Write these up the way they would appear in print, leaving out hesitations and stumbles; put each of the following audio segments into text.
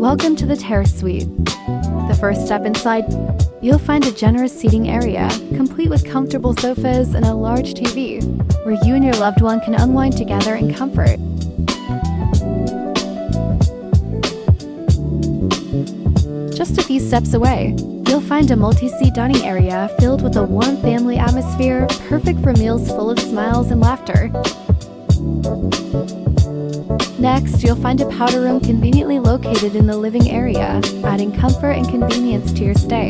Welcome to the Terrace Suite. The first step inside, you'll find a generous seating area, complete with comfortable sofas and a large TV, where you and your loved one can unwind together in comfort. Just a few steps away, you'll find a multi-seat dining area filled with a warm family atmosphere, perfect for meals full of smiles and laughter. Next, you'll find a powder room conveniently located in the living area, adding comfort and convenience to your stay.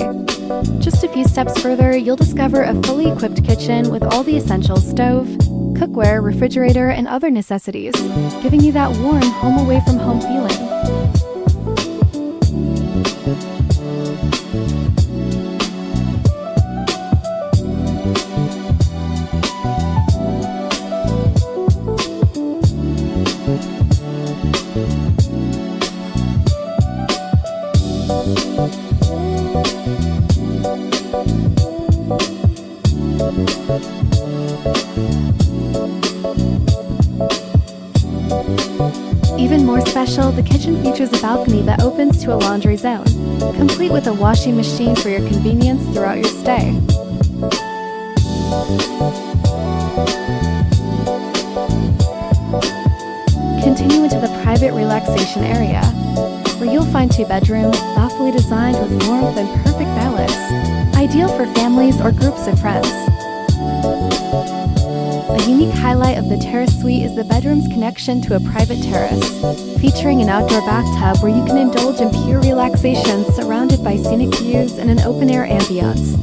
Just a few steps further, you'll discover a fully equipped kitchen with all the essentials: stove, cookware, refrigerator, and other necessities, giving you that warm home-away-from-home feeling. Even more special, the kitchen features a balcony that opens to a laundry zone, complete with a washing machine for your convenience throughout your stay. Continue into the private relaxation area, where you'll find 2 bedrooms thoughtfully designed with warmth and perfect balance, ideal for families or groups of friends. A unique highlight of the Terrace Suite is the bedroom's connection to a private terrace, featuring an outdoor bathtub where you can indulge in pure relaxation surrounded by scenic views and an open-air ambience.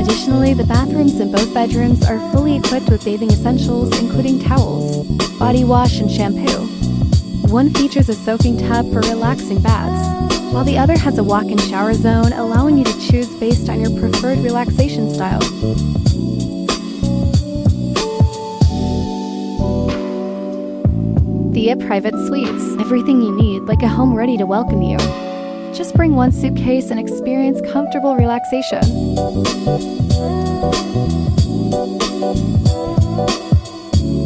Additionally, the bathrooms in both bedrooms are fully equipped with bathing essentials, including towels, body wash, and shampoo. One features a soaking tub for relaxing baths, while the other has a walk-in shower zone, allowing you to choose based on your preferred relaxation style. THEA Private Suites. Everything you need, like a home ready to welcome you. Just bring one suitcase and experience comfortable relaxation.